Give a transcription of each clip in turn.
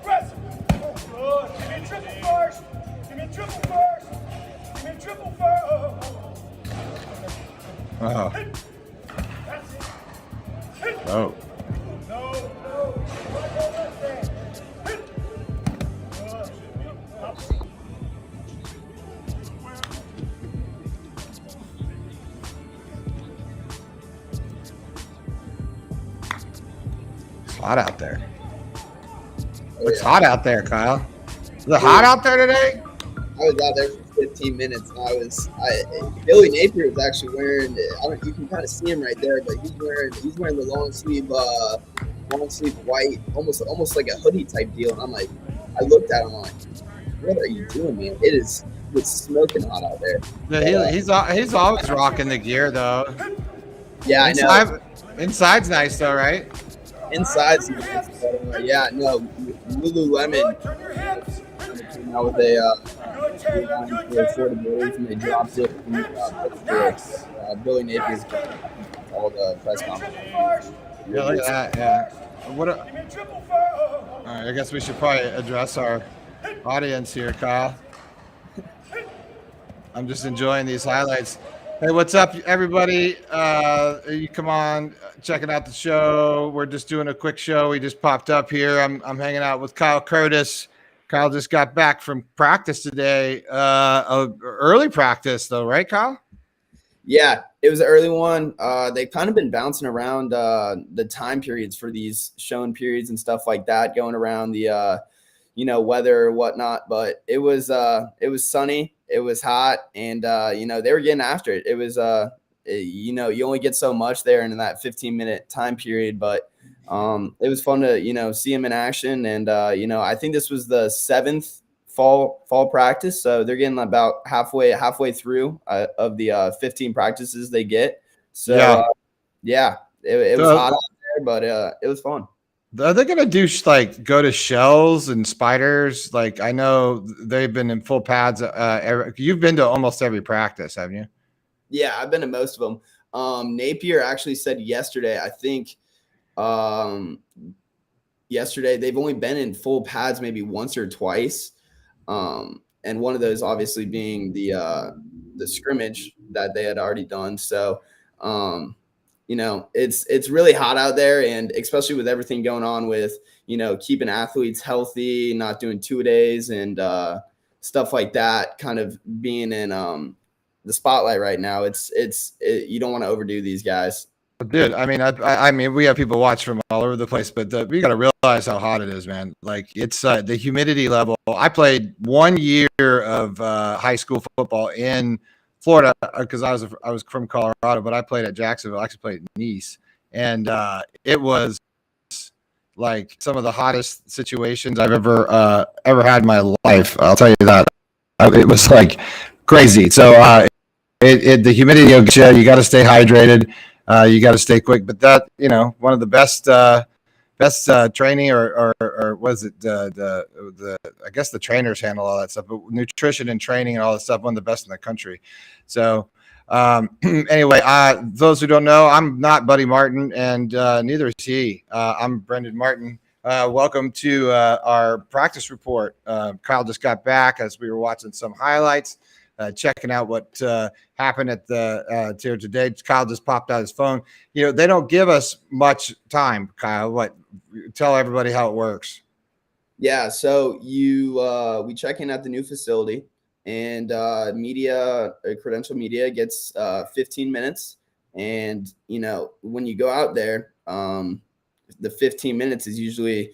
Aggressive. Good. Give me a triple first. Give me a triple first. Give me a triple first. Oh. That's it. Oh. No. It's hot out there. It's hot out there, Kyle. Is it hot out there today? I was out there for 15 minutes. And Billy Napier was actually wearing. You can kind of see him right there, but he's wearing the long sleeve white, almost like a hoodie type deal. And I'm like, I looked at him like, what are you doing, man? It's smoking hot out there. Yeah, he's always rocking the gear though. Yeah, I know. Inside's nice though, right? Inside's nice, but yeah, no. Lululemon came out with a affordability, and they dropped it. Billy Napier's all the press conference. Yeah, look at that. Yeah. All right, I guess we should probably address our audience here, Kyle. I'm just enjoying these highlights. Hey, what's up, everybody? You come on, checking out the show. We're just doing a quick show. We just popped up here. I'm hanging out with Kyle Curtis. Kyle just got back from practice today. Early practice, though, right, Kyle? Yeah, it was an early one. They've kind of been bouncing around the time periods for these shown periods and stuff like that, going around the weather or whatnot. But it was sunny. It was hot, and they were getting after it. It was you only get so much there in that 15-minute time period, but it was fun to see him in action. And I think this was the 7th fall practice, so they're getting about halfway through of the 15 practices they get. So it was hot out there, but it was fun. Are they going to do go to shells and spiders? Like, I know they've been in full pads. You've been to almost every practice, haven't you? Yeah, I've been to most of them. Napier actually said yesterday, I think yesterday, they've only been in full pads maybe once or twice. And one of those obviously being the scrimmage that they had already done. So, it's really hot out there, and especially with everything going on with, keeping athletes healthy, not doing 2-a-days and stuff like that, kind of being in the spotlight right now. You don't want to overdo these guys. Dude, I mean, we have people watch from all over the place, but we got to realize how hot it is, man. Like, it's the humidity level. I played 1 year of high school football in Florida because I was from Colorado, but I played at Jacksonville. I actually played at Nice, and it was like some of the hottest situations I've ever had in my life. I'll tell you that. It was like crazy. So the humidity will get you. You got to stay hydrated. You got to stay quick. But that, one of the best training or was it the I guess the trainers handle all that stuff, but nutrition and training and all that stuff, one of the best in the country. So anyway, those who don't know, I'm not Buddy Martin, and neither is he. I'm Brendem Martin. Welcome to our practice report. Kyle just got back as we were watching some highlights, checking out what happened at the tier today. Kyle just popped out his phone. They don't give us much time, Kyle. Tell everybody how it works. Yeah, so we check in at the new facility, and credential media gets 15 minutes. And, when you go out there, the 15 minutes is usually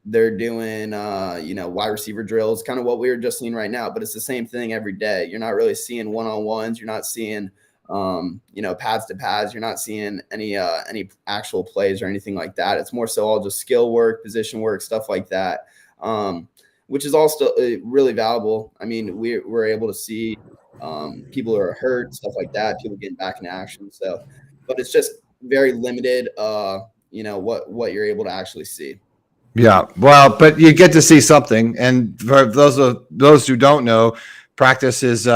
they're doing, wide receiver drills, kind of what we were just seeing right now, but it's the same thing every day. You're not really seeing one-on-ones. You're not seeing, pads to pads. You're not seeing any actual plays or anything like that. It's more so all just skill work, position work, stuff like that, which is all still really valuable. I mean, we're able to see people who are hurt, stuff like that, people getting back in action. So, but it's just very limited, what you're able to actually see. Yeah, well, but you get to see something, and for those who don't know, practice is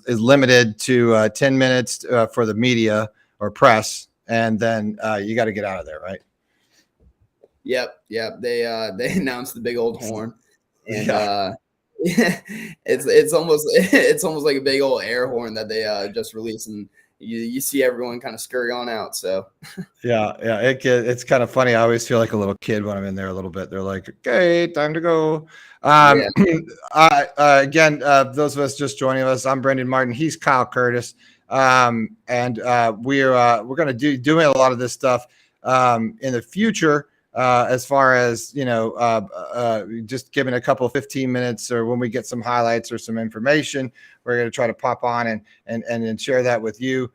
limited to 10 minutes for the media or press, and then you got to get out of there, right? Yep. They announced the big old horn, and it's almost like a big old air horn that they just released, and you see everyone kind of scurry on out. So it's kind of funny. I always feel like a little kid when I'm in there a little bit. They're like, okay, time to go. Again, those of us just joining us, I'm Brendem Martin. He's Kyle Curtis. And we're going to doing a lot of this stuff in the future, as far as, just giving a couple of 15 minutes, or when we get some highlights or some information, we're going to try to pop on and share that with you.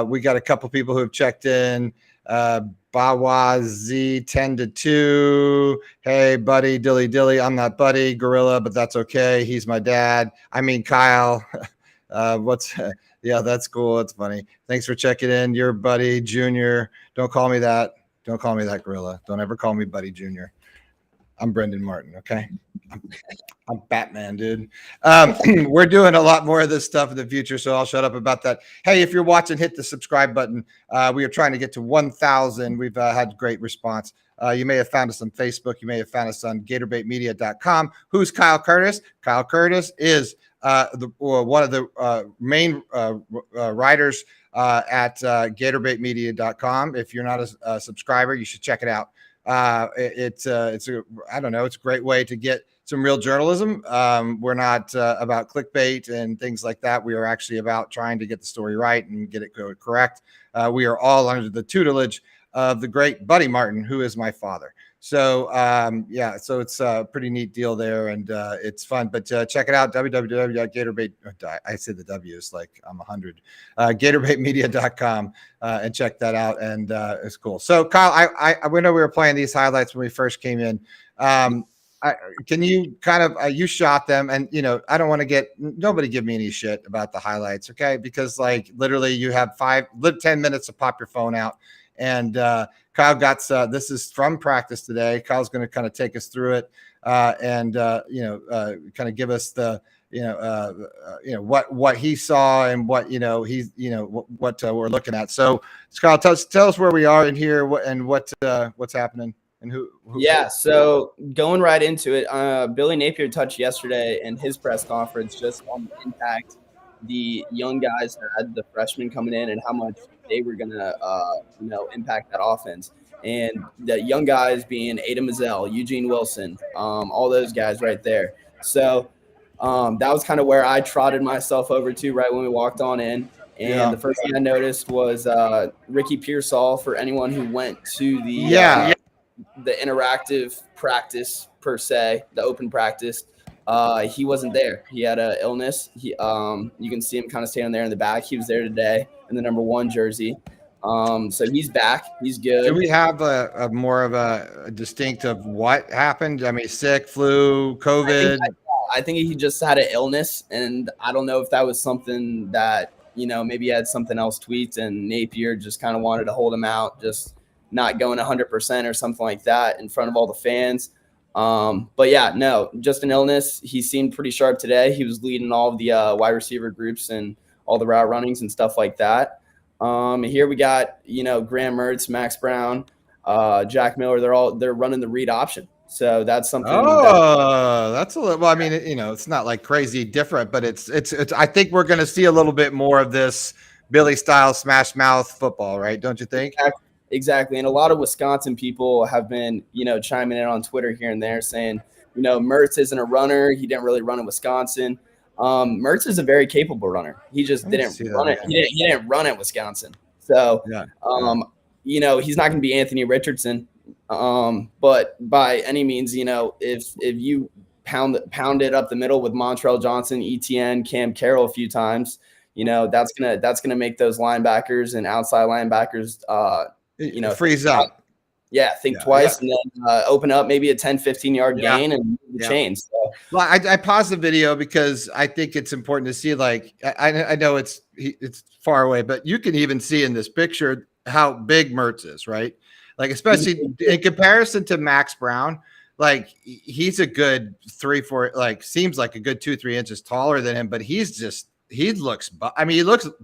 We got a couple people who have checked in. Bawa Z 10-2. Hey, Buddy, Dilly. I'm not Buddy Gorilla, but that's okay. He's my dad. I mean, Kyle. Yeah, that's cool. That's funny. Thanks for checking in. You're Buddy Junior. Don't call me that. Don't call me that, Gorilla. Don't ever call me Buddy Junior. I'm Brendem Martin. Okay. I'm Batman, dude. We're doing a lot more of this stuff in the future, so I'll shut up about that. Hey, if you're watching, hit the subscribe button. We are trying to get to 1,000. We've had great response. You may have found us on Facebook. You may have found us on GatorBaitMedia.com. Who's Kyle Curtis? Kyle Curtis is one of the main writers at GatorBaitMedia.com. If you're not a subscriber, you should check it out. It's a great way to get some real journalism. We're not about clickbait and things like that. We are actually about trying to get the story right and get it correct. We are all under the tutelage of the great Buddy Martin, who is my father. So so it's a pretty neat deal there, and it's fun. But check it out, www.GatorBait. I said the W is like I'm 100. GatorBaitMedia.com, and check that out, and it's cool. So Kyle, we know we were playing these highlights when we first came in. Can you kind of you shot them, and I don't want to nobody give me any shit about the highlights, okay? Because like literally you have 10 minutes to pop your phone out, and Kyle got this is from practice today. Kyle's going to kind of take us through it, and kind of give us the what he saw and what what we're looking at. So Kyle, tell us where we are in here, what's happening. And who so going right into it, Billy Napier touched yesterday in his press conference just on the impact the young guys had, the freshmen coming in, and how much they were going to impact that offense. And the young guys being Ada Mazzell, Eugene Wilson, all those guys right there. So that was kind of where I trotted myself over to right when we walked on in. And the first thing I noticed was Ricky Pearsall, for anyone who went to the interactive practice per se, the open practice. He wasn't there. He had an illness. You can see him kind of standing there in the back. He was there today in the number 1 jersey. So he's back. He's good. Do we have a more of a distinct of what happened? I mean, sick, flu, COVID. I think he just had an illness, and I don't know if that was something that maybe he had something else tweaked, and Napier just kind of wanted to hold him out, just not going 100% or something like that in front of all the fans. But yeah, no, just an illness. He seemed pretty sharp today. He was leading all of the wide receiver groups and all the route runnings and stuff like that. Here we got, Graham Mertz, Max Brown, Jack Miller. They're running the read option. So that's something. That's a little, well, I mean, it's not like crazy different, but it's, I think we're going to see a little bit more of this Billy style smash mouth football, right? Don't you think? Exactly. And a lot of Wisconsin people have been, chiming in on Twitter here and there saying, Mertz isn't a runner. He didn't really run in Wisconsin. Mertz is a very capable runner. He just didn't run it. He didn't run at Wisconsin. So, he's not going to be Anthony Richardson. But by any means, if you pound it up the middle with Montrell Johnson, ETN, Cam Carroll a few times, that's gonna make those linebackers and outside linebackers, freeze up. Think twice and then open up maybe a 10, 15-yard gain and change. So. Well, I paused the video because I think it's important to see, like, I know it's far away, but you can even see in this picture how big Mertz is, right? Like, especially in comparison to Max Brown, like he's a good 3-4, like seems like a good 2-3 inches taller than him, but he looks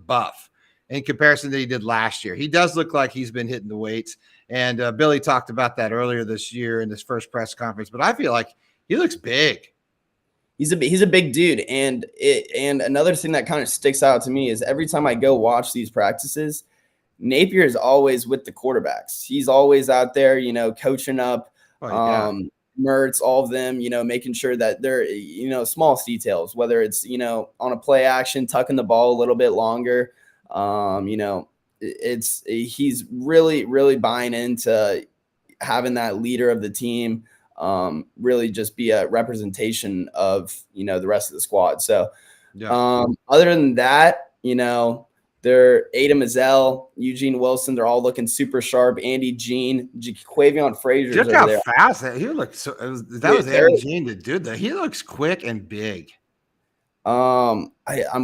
buff in comparison to he did last year. He does look like he's been hitting the weights. And Billy talked about that earlier this year in this first press conference. But I feel like he looks big. He's a big dude. And another thing that kind of sticks out to me is every time I go watch these practices, Napier is always with the quarterbacks. He's always out there, coaching up Mertz, all of them, making sure that they're, small details, whether it's, on a play action, tucking the ball a little bit longer. He's really, really buying into having that leader of the team, really just be a representation of, the rest of the squad. So other than that, they're Adam Mazzell, Eugene Wilson. They're all looking super sharp. Andy Jean, Quavion Frazier. Look how fast he looks. That was Andy Jean to do that. He looks quick and big. I'm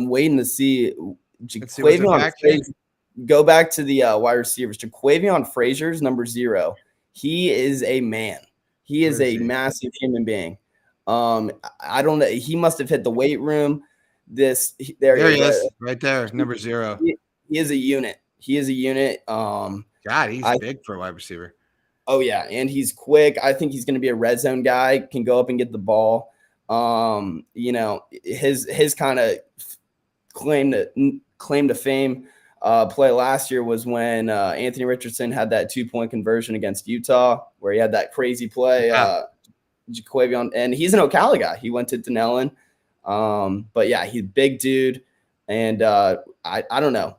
waiting to see Quavion Frazier. Go back to the wide receivers. Quavion Frazier's number 0. He is a man. He is a massive human being. I don't know. He must have hit the weight room. There he is, right there, number 0. He is a unit. God, he's big for a wide receiver. Oh yeah, and he's quick. I think he's going to be a red zone guy. Can go up and get the ball. His kind of claim to fame play last year was when Anthony Richardson had that 2-point conversion against Utah, where he had that crazy play. Jaquavion, and he's an Ocala guy. He went to Denellen. But yeah, he's a big dude. And I don't know.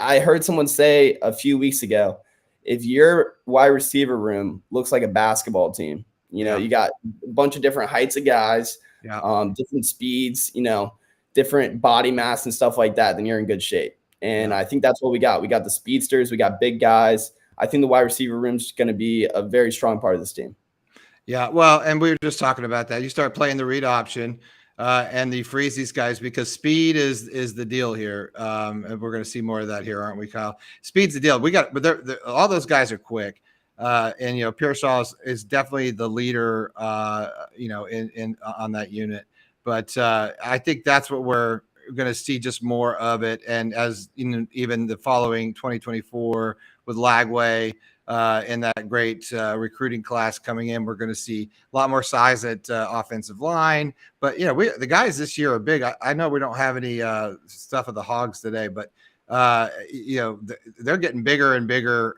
I heard someone say a few weeks ago, if your wide receiver room looks like a basketball team, you got a bunch of different heights of guys, different speeds, different body mass and stuff like that, then you're in good shape. And I think that's what we got. We got the speedsters. We got big guys. I think the wide receiver room is going to be a very strong part of this team. Yeah, well, and we were just talking about that. You start playing the read option and you freeze these guys because speed is the deal here. And we're going to see more of that here, aren't we, Kyle? Speed's the deal. But all those guys are quick. And, Pearsall is definitely the leader, in on that unit. But I think that's what we're going to see, just more of it. And as even the following 2024 with Lagway and that great recruiting class coming in, we're going to see a lot more size at offensive line. But, the guys this year are big. I know we don't have any stuff of the Hogs today, but, they're getting bigger and bigger,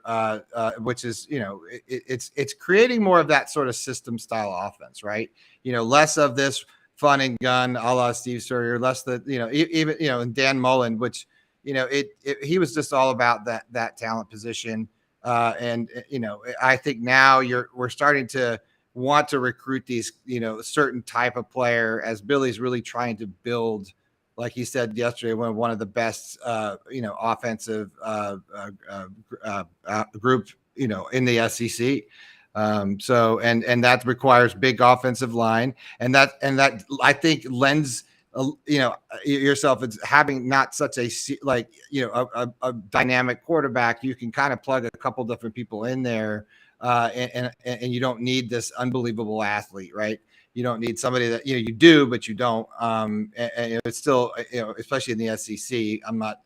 which is, it's creating more of that sort of system style offense, right? Less of this fun and gun a la Steve Sawyer, less the, even, and Dan Mullen, which, he was just all about that talent position. I think now we're starting to want to recruit these, certain type of player, as Billy's really trying to build, like he said yesterday, one of the best, offensive group, in the SEC. So that requires big offensive line, and that I think lends, yourself as having not such a dynamic quarterback. You can kind of plug a couple different people in there, and you don't need this unbelievable athlete, right? You don't need somebody that you do, but you don't. And it's still, especially in the SEC. I'm not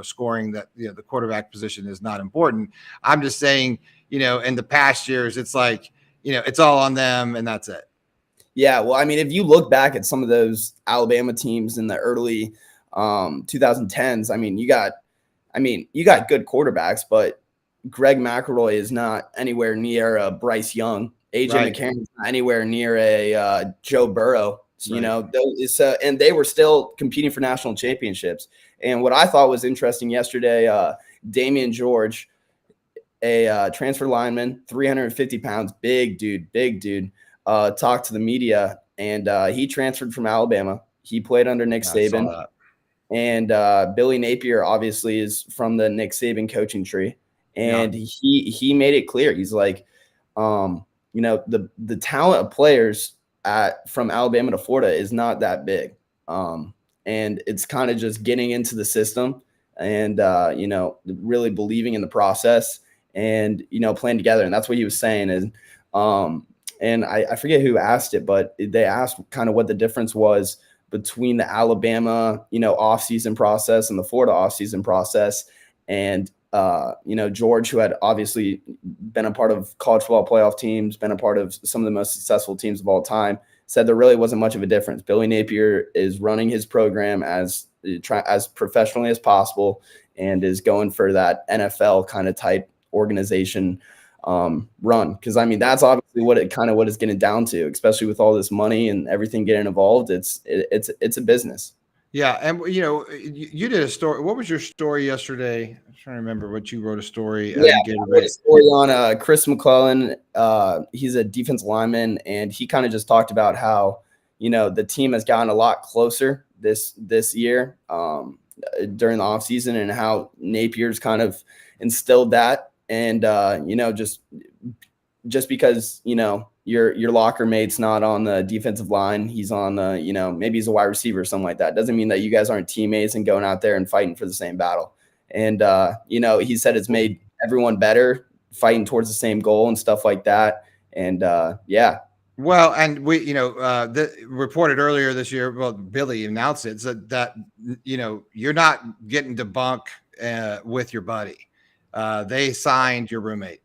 scoring that the quarterback position is not important. I'm just saying, in the past years, it's like it's all on them, and that's it. Yeah, well, I mean, if you look back at some of those Alabama teams in the early 2010s, you got good quarterbacks, but Greg McElroy is not anywhere near Bryce Young. AJ McCarron is not anywhere near a Joe Burrow. And they were still competing for national championships. And what I thought was interesting yesterday, Damian George, a transfer lineman, 350 pounds, big dude. Talked to the media, and he transferred from Alabama. He played under Nick Saban, and Billy Napier obviously is from the Nick Saban coaching tree, and he made it clear. He's like, the talent of players from Alabama to Florida is not that big, and it's kind of just getting into the system and really believing in the process and playing together. And that's what he was saying is. And I forget who asked it, but they asked kind of what the difference was between the Alabama, offseason process and the Florida offseason process. And George, who had obviously been a part of college football playoff teams, been a part of some of the most successful teams of all time, said there really wasn't much of a difference. Billy Napier is running his program as professionally as possible and is going for that NFL kind of type organization run. Because I mean, that's obviously what it's getting down to, especially with all this money and everything getting involved. It's a business. Yeah, and you did a story. What was your story yesterday? I'm trying to remember what you wrote a story. Yeah, I wrote a story on Chris McClellan. He's a defensive lineman, and he kind of just talked about how the team has gotten a lot closer this year during the offseason, and how Napier's kind of instilled that, and just because your locker mate's not on the defensive line, he's on the, maybe he's a wide receiver or something like that. Doesn't mean that you guys aren't teammates and going out there and fighting for the same battle. And, he said it's made everyone better, fighting towards the same goal and stuff like that. And, yeah. Well, and we, reported earlier this year, well, Billy announced it, so that, you're not getting to bunk with your buddy. They signed your roommate.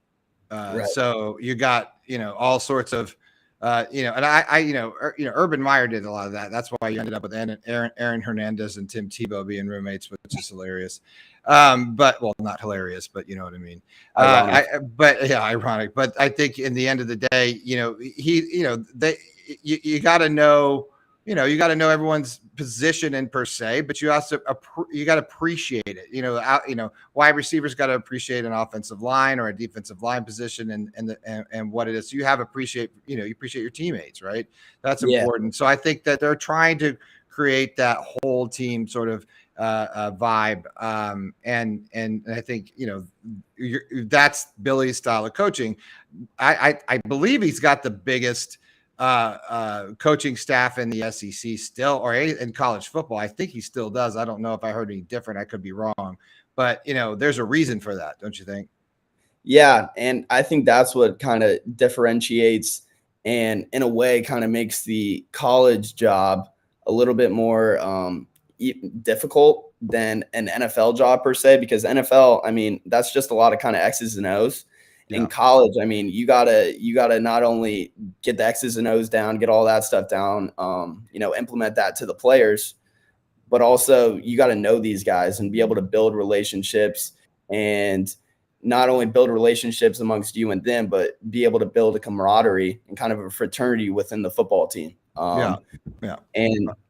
Right. So you got, all sorts of, and Urban Meyer did a lot of that. That's why you ended up with Aaron Hernandez and Tim Tebow being roommates, which is hilarious. But not hilarious, but you know what I mean. Ironic. But I think in the end of the day, you got to know, you got to know everyone's position and per se, but you also you got to appreciate it. Wide receivers got to appreciate an offensive line or a defensive line position and what it is. So you have appreciate your teammates, right? That's important. So I think that they're trying to create that whole team sort of vibe. And I think, that's Billy's style of coaching. I believe he's got the biggest coaching staff in the SEC still, or in college football. I think he still does. I don't know if I heard any different. I could be wrong, but there's a reason for that. Don't you think? Yeah. And I think that's what kind of differentiates and in a way kind of makes the college job a little bit more difficult than an NFL job per se, because NFL, I mean, that's just a lot of kind of X's and O's. In college, I mean, you gotta not only get the X's and O's down, get all that stuff down, implement that to the players, but also you got to know these guys and be able to build relationships, and not only build relationships amongst you and them, but be able to build a camaraderie and kind of a fraternity within the football team. And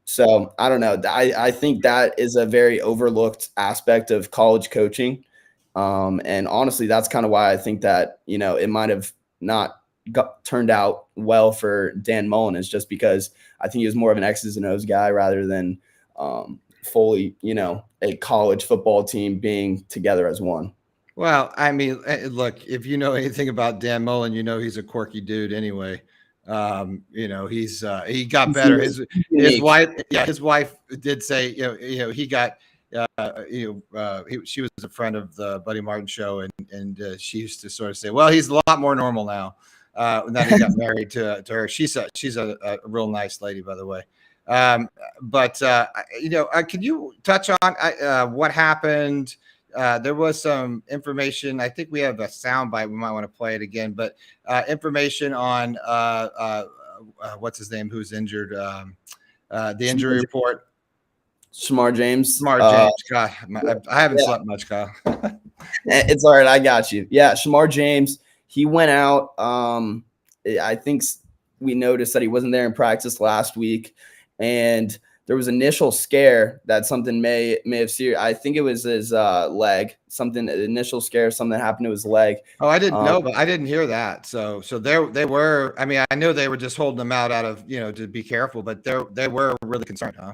so I don't know. I think that is a very overlooked aspect of college coaching. And honestly, that's kind of why I think that, it might have not turned out well for Dan Mullen, is just because I think he was more of an X's and O's guy rather than fully, a college football team being together as one. Well, I mean, look, if you know anything about Dan Mullen, he's a quirky dude anyway. He got better. His wife did say, he got, she was a friend of the Buddy Martin show, and she used to sort of say, well, he's a lot more normal now. That he got married to her. She's a real nice lady, by the way. Can you touch on what happened? There was some information. I think we have a soundbite. We might want to play it again, but information on what's his name, who's injured, the injury report. Shamar James. God, I haven't slept much, Kyle. It's all right. I got you. Yeah, Shamar James. He went out. I think we noticed that he wasn't there in practice last week, and there was initial scare that something may have serious. I think it was his leg. Initial scare. Something happened to his leg. Oh, I didn't know, but I didn't hear that. So they were. I mean, I knew they were just holding him out of to be careful, but they were really concerned, huh?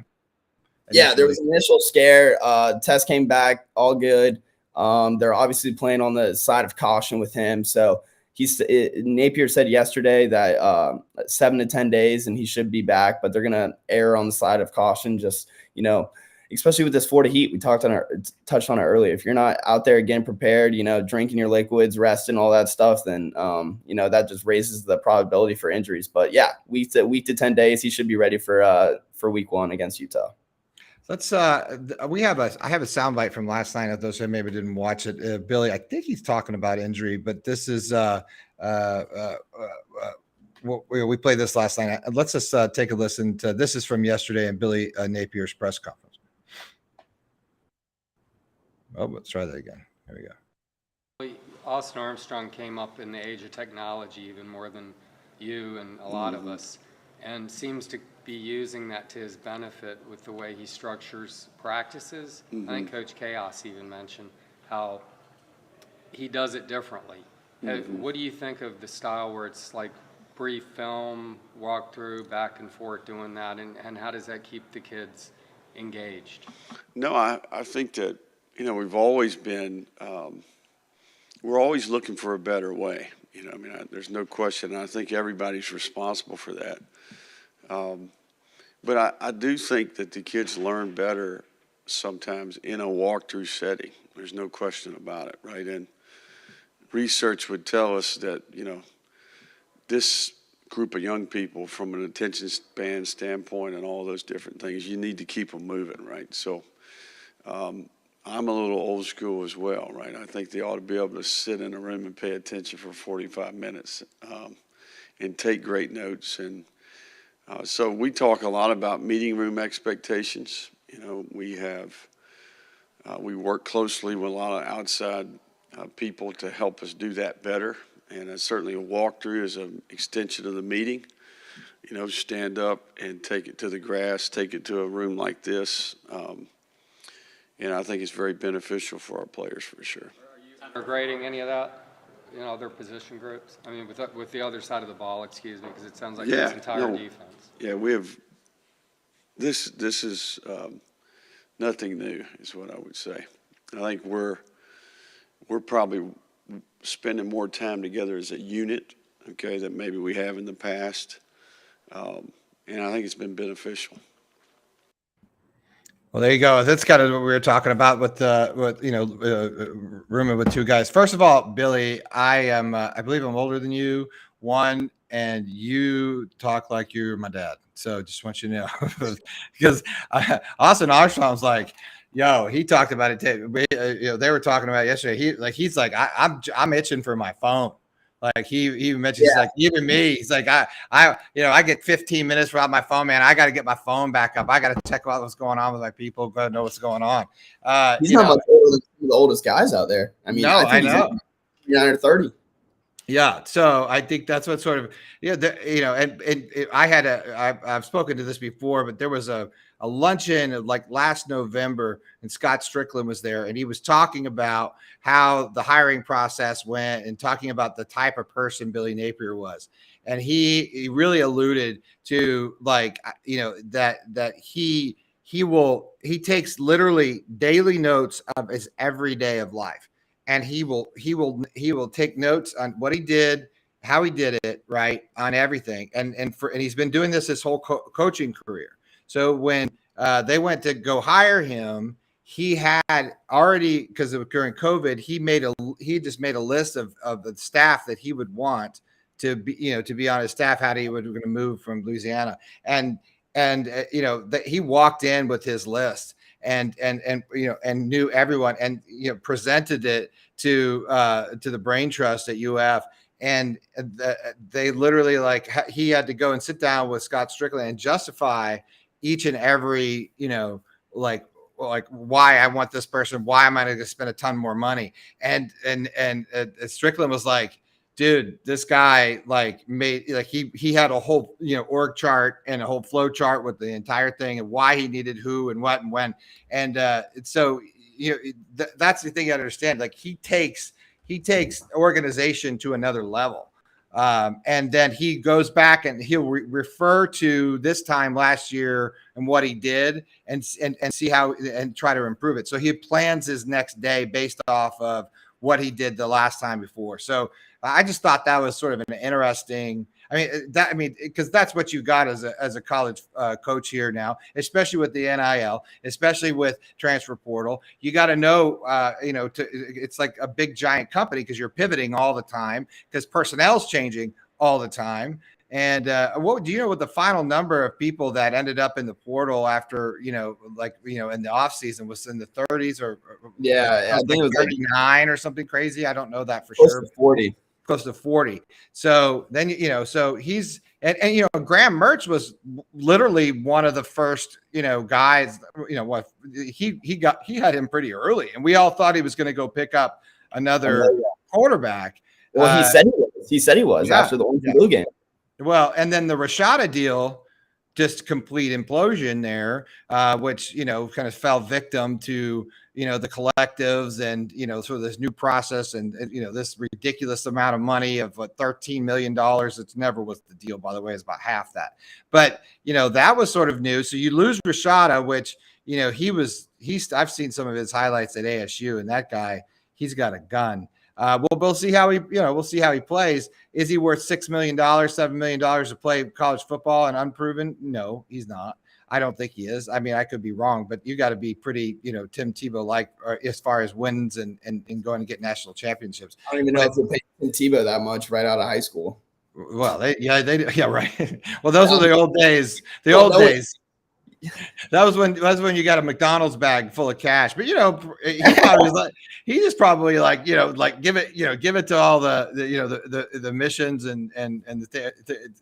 Yeah, there was an initial scare. Test came back, all good. They're obviously playing on the side of caution with him. So Napier said yesterday that 7 to 10 days and he should be back, but they're going to err on the side of caution. Just, especially with this Florida heat, we touched on it earlier. If you're not out there getting prepared, drinking your liquids, resting, all that stuff, then, that just raises the probability for injuries. But yeah, week to 10 days, he should be ready for week 1 against Utah. Let's I have a soundbite from last night. Of those who maybe didn't watch it, Billy, I think he's talking about injury, but this is we played this last night. Let's just take a listen to this. Is from yesterday in Billy Napier's press conference. Oh, let's try that again. Here we go. Austin Armstrong came up in the age of technology even more than you and a lot of us, and seems to be using that to his benefit with the way he structures practices. I think Coach Chaos even mentioned how he does it differently. What do you think of the style where it's like brief film, walkthrough, back and forth doing that, and how does that keep the kids engaged? No, I think that, we've always been, we're always looking for a better way. There's no question. I think everybody's responsible for that. But I do think that the kids learn better sometimes in a walkthrough setting. There's no question about it, right? And research would tell us that, this group of young people, from an attention span standpoint and all those different things, you need to keep them moving, right? So I'm a little old school as well, right? I think they ought to be able to sit in a room and pay attention for 45 minutes and take great notes. And so we talk a lot about meeting room expectations. We work closely with a lot of outside people to help us do that better. And certainly a walkthrough is an extension of the meeting. Stand up and take it to the grass, take it to a room like this. And I think it's very beneficial for our players for sure. Are grading any of that in other position groups? I mean, with the other side of the ball, excuse me, because it sounds like it's entire defense. Yeah, we have. This is nothing new, is what I would say. I think we're probably spending more time together as a unit, okay, than maybe we have in the past, and I think it's been beneficial. Well, there you go. That's kind of what we were talking about with rooming with two guys. First of all, Billy, I believe I'm older than you. One, and you talk like you're my dad. So just want you to know, because Austin Armstrong's like, yo, he talked about it too. They were talking about it yesterday. He's like, I'm itching for my phone. Like he mentioned, he's like, even me. He's like, I get 15 minutes without my phone, man. I got to get my phone back up. I got to check out what's going on with my people. Got to know what's going on. He's not much older than the oldest guys out there. I mean, I know. He's 29 or 30. Yeah, so I think that's what sort of I've spoken to this before, but there was a luncheon like last November, and Scott Strickland was there, and he was talking about how the hiring process went and talking about the type of person Billy Napier was, and he really alluded to that he takes literally daily notes of his every day of life. And he will take notes on what he did, how he did it, right, on everything. And he's been doing this his whole coaching career. So when they went to go hire him, he had already, because during COVID, he just made a list of the staff that he would want to be on his staff. How he was going to move from Louisiana, and that he walked in with his list. And knew everyone, and presented it to the brain trust at UF, and they literally he had to go and sit down with Scott Strickland and justify each and every why I want this person, why am I going to spend a ton more money, and Strickland was like, dude, this guy he had a whole org chart and a whole flow chart with the entire thing and why he needed who and what and when, and so that's the thing you understand. Like he takes organization to another level, and then he goes back and he'll refer to this time last year and what he did and see how and try to improve it. So he plans his next day based off of what he did the last time before. So I just thought that was sort of an interesting. Because that's what you got as a college coach here now, especially with the NIL, especially with transfer portal. You got to know, it's like a big giant company because you're pivoting all the time because personnel's changing all the time. And what do you know what the final number of people that ended up in the portal after, in the off season was in the 30s or Yeah, I think it was 39 or something crazy. I don't know that for close sure. to 40. Close to 40. So then, so he's, and Graham Mertz was literally one of the first, guys, he had him pretty early, and we all thought he was going to go pick up another quarterback. Well, he said he was. He said he was after the Orange and Blue game. Well, and then the Rashada deal, just complete implosion there, which, kind of fell victim to, the collectives and, sort of this new process and this ridiculous amount of money of $13 million. It's never was the deal, by the way, is about half that. But, that was sort of new. So you lose Rashada, which, I've seen some of his highlights at ASU, and that guy, he's got a gun. We'll see how he plays. Is he worth $6 million, $7 million to play college football and unproven? No, he's not. I don't think he is. I mean, I could be wrong, but you got to be pretty, Tim Tebow-like as far as wins and going to get national championships. I don't even know if they paid Tim Tebow that much right out of high school. Well, right. Well, those were the old days. The old days. That was when you got a McDonald's bag full of cash. But he just probably give it to all the missions and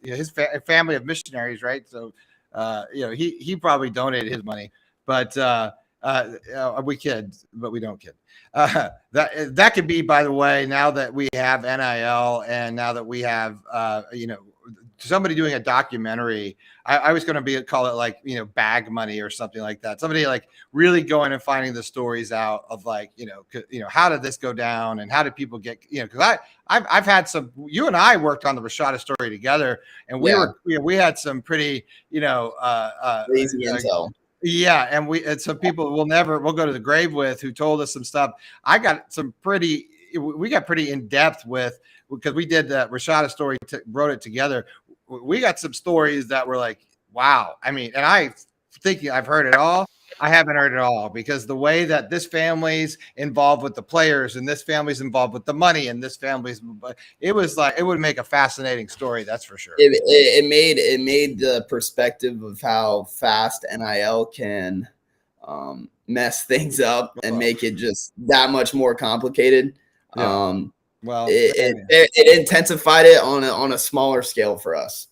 his family of missionaries, right? So he probably donated his money, but we kid, but we don't kid. That could be, by the way, now that we have NIL and now that we have somebody doing a documentary. I was going to call it bag money or something like that. Somebody really going and finding the stories out of how did this go down and how did people get, because I've had some, you and I worked on the Rashada story together, and we had some pretty, crazy intel. Yeah. And some people we'll go to the grave with who told us some stuff. We got pretty in depth with, because we did the Rashada story, wrote it together. We got some stories that were like, wow. I mean, and I think I've heard it all. I haven't heard it all, because the way that this family's involved with the players and this family's involved with the money and this family's, it would make a fascinating story. That's for sure. It made the perspective of how fast NIL can mess things up and make it just that much more complicated. Yeah. Well, it intensified it on a smaller scale for us.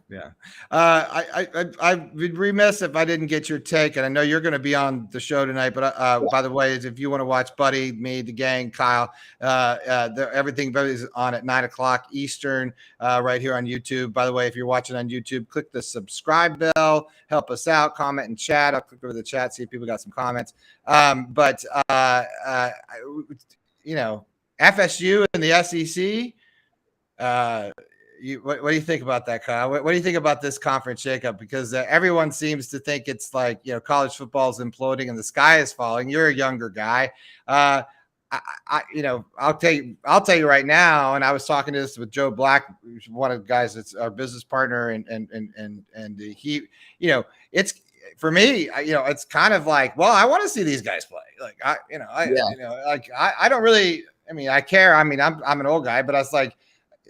Yeah. I'd be remiss if I didn't get your take, and I know you're going to be on the show tonight. But by the way, if you want to watch Buddy, me, the gang, Kyle, everything is on at 9:00 Eastern, right here on YouTube. By the way, if you're watching on YouTube, click the subscribe bell, help us out, comment and chat. I'll click over the chat, see if people got some comments. FSU and the SEC. What do you think about that, Kyle? What do you think about this conference shakeup? Because everyone seems to think it's college football is imploding and the sky is falling. You're a younger guy. I'll tell you right now. And I was talking to this with Joe Black, one of the guys that's our business partner, and he, it's. For me, it's kind of like, well, I want to see these guys play. I don't really. I mean, I care. I mean, I'm an old guy, but I was like,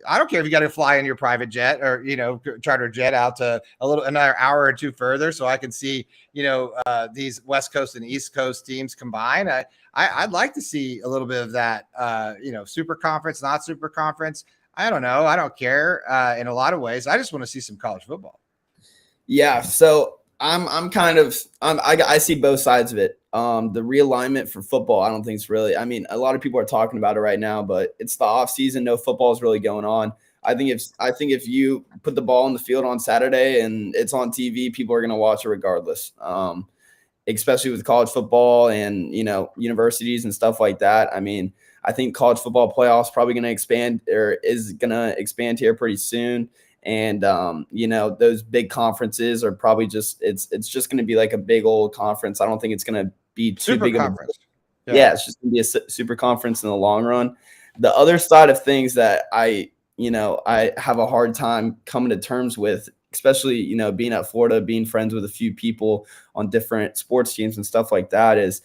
I don't care if you got to fly in your private jet or, charter jet out to another hour or two further so I can see, these West Coast and East Coast teams combine. I'd like to see a little bit of that, super conference, not super conference. I don't know. I don't care in a lot of ways. I just want to see some college football. Yeah. So I see both sides of it. The realignment for football, I don't think it's really, I mean, a lot of people are talking about it right now, but it's the off season. No football is really going on. I think if you put the ball on the field on Saturday and it's on TV, people are going to watch it regardless. Especially with college football and, universities and stuff like that. I mean, I think college football playoffs probably going to expand or is going to expand here pretty soon. And, those big conferences are probably it's just going to be like a big old conference. I don't think it's going to be too super big conference. Yeah, it's just going to be a super conference in the long run. The other side of things that I have a hard time coming to terms with, especially, being at Florida, being friends with a few people on different sports teams and stuff like that is,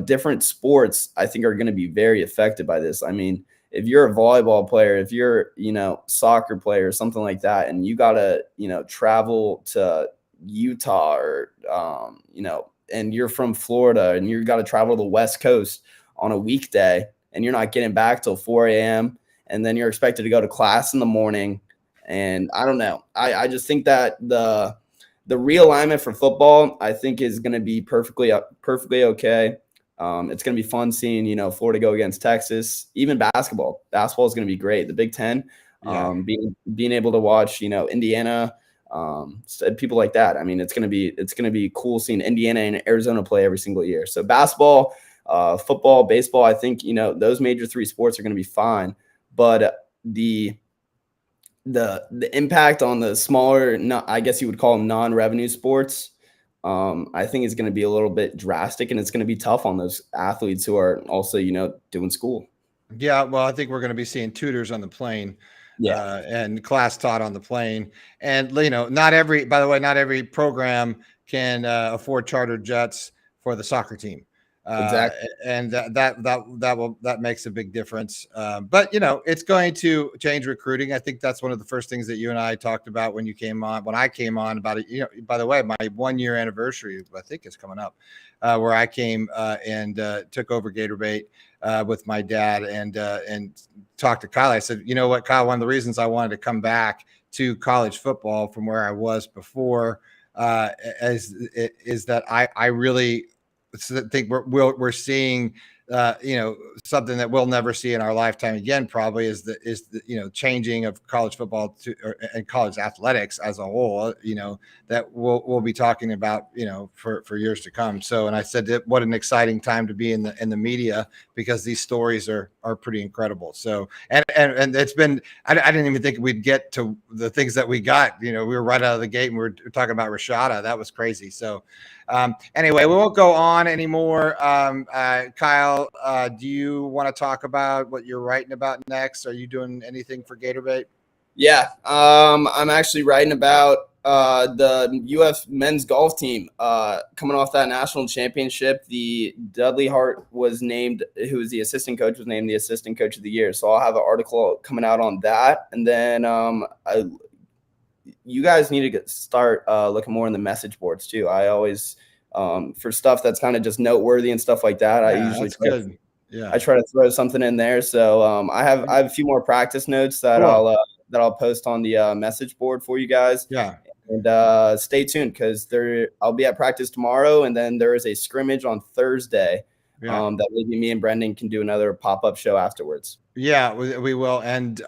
different sports I think are going to be very affected by this. I mean, if you're a volleyball player, if you're, soccer player or something like that, and you got to, travel to Utah or, and you're from Florida and you got to travel to the West Coast on a weekday and you're not getting back till 4 a.m. and then you're expected to go to class in the morning. And I don't know. I just think that the realignment for football, I think, is going to be perfectly okay. It's going to be fun seeing, Florida go against Texas. Even basketball. Basketball is going to be great. The Big Ten, being able to watch, Indiana, people like that. I mean, it's going to be cool seeing Indiana and Arizona play every single year. So basketball, football, baseball, I think, those major three sports are going to be fine. But the impact on the smaller, I guess you would call them non-revenue sports, I think is going to be a little bit drastic, and it's going to be tough on those athletes who are also, doing school. Yeah, well, I think we're going to be seeing tutors on the plane, and class taught on the plane. And, not every program can afford chartered jets for the soccer team. Exactly. And that makes a big difference. But it's going to change recruiting. I think that's one of the first things that you and I talked about when I came on about it. By the way, my 1 year anniversary, I think, is coming up, where I came and took over GatorBait with my dad and talked to Kyle. I said, you know what, Kyle, one of the reasons I wanted to come back to college football from where I was before is that I really think we're seeing something that we'll never see in our lifetime again. Probably is the changing of college football and college athletics as a whole. That we'll be talking about for years to come. So, and I said that what an exciting time to be in the media, because these stories are pretty incredible. So and it's been I didn't even think we'd get to the things that we got. We were right out of the gate and we were talking about Rashada. That was crazy. So anyway, we won't go on anymore. Kyle, do you want to talk about what you're writing about next? Are you doing anything for GatorBait? Yeah, I'm actually writing about the UF men's golf team coming off that national championship. The Dudley Hart was named, who was the assistant coach, was named the assistant coach of the year. So I'll have an article coming out on that. And then you guys need to start looking more in the message boards too. I always, for stuff that's kind of just noteworthy and stuff like that, I usually I try to throw something in there. So I have a few more practice notes that I'll post on the message board for you guys. Yeah. And stay tuned, because I'll be at practice tomorrow, and then there is a scrimmage on Thursday. That maybe me and Brendan can do another pop-up show afterwards. Yeah, we will, and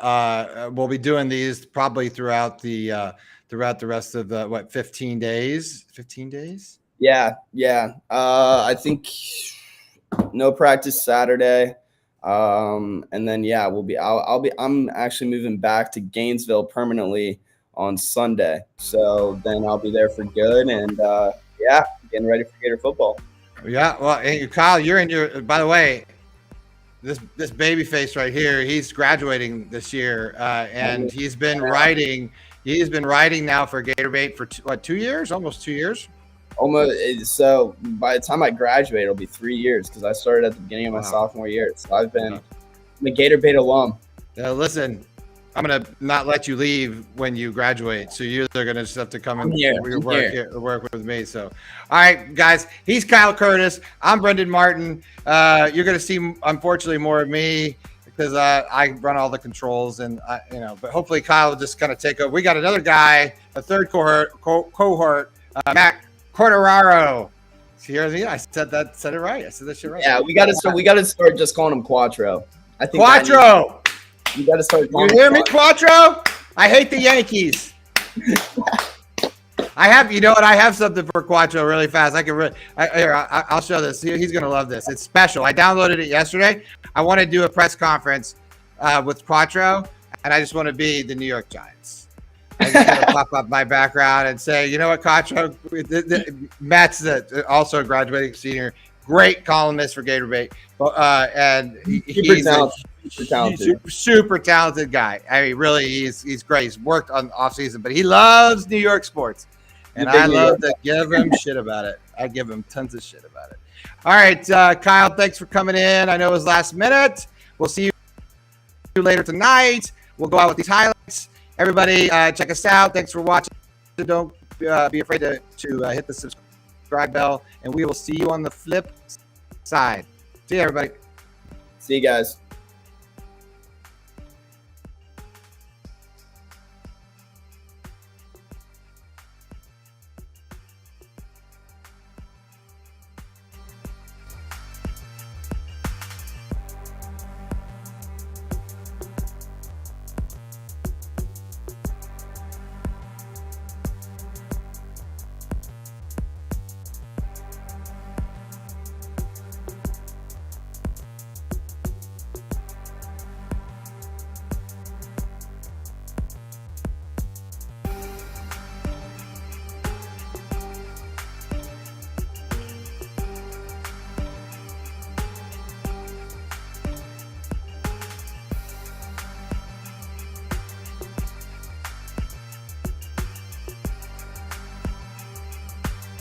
we'll be doing these probably throughout the rest of the 15 days. 15 days. Yeah. I think no practice Saturday, and then I'm actually moving back to Gainesville permanently on Sunday, so then I'll be there for good, and getting ready for Gator football. Yeah, well, hey, Kyle, by the way, this baby face right here, he's graduating this year, and he's been writing now for GatorBait for 2 years, almost 2 years. Almost. So by the time I graduate, it'll be 3 years, because I started at the beginning of my sophomore year. So I'm a GatorBait alum. Listen, I'm going to not let you leave when you graduate. So you're going to just have to come and work with me. So, all right, guys, he's Kyle Curtis. I'm Brendem Martin. You're going to see, unfortunately, more of me, because I run all the controls, and but hopefully Kyle will just kind of take over. We got another guy, a third cohort, Matt Corderaro. I said it right. I said that shit right. Yeah, we got to start just calling him Quattro. I think Quattro. You got to start. You hear me, Quattro? I hate the Yankees. I have something for Quattro really fast. I'll show this. He's gonna love this. It's special. I downloaded it yesterday. I want to do a press conference with Quattro, and I just want to be the New York Giants. I'm just gonna pop up my background and say, you know what, Quattro? Matt's also a graduating senior, great columnist for GatorBait, and he's super talented guy. I mean, really, he's great. He's worked on off season, but he loves New York sports, and I love to give him shit about it. I give him tons of shit about it. All right, Kyle, thanks for coming in. I know it was last minute. We'll see you. through later tonight. We'll go out with these highlights. Everybody, check us out. Thanks for watching. Don't be afraid to hit the subscribe bell, and we will see you on the flip side. See you, everybody. See you guys.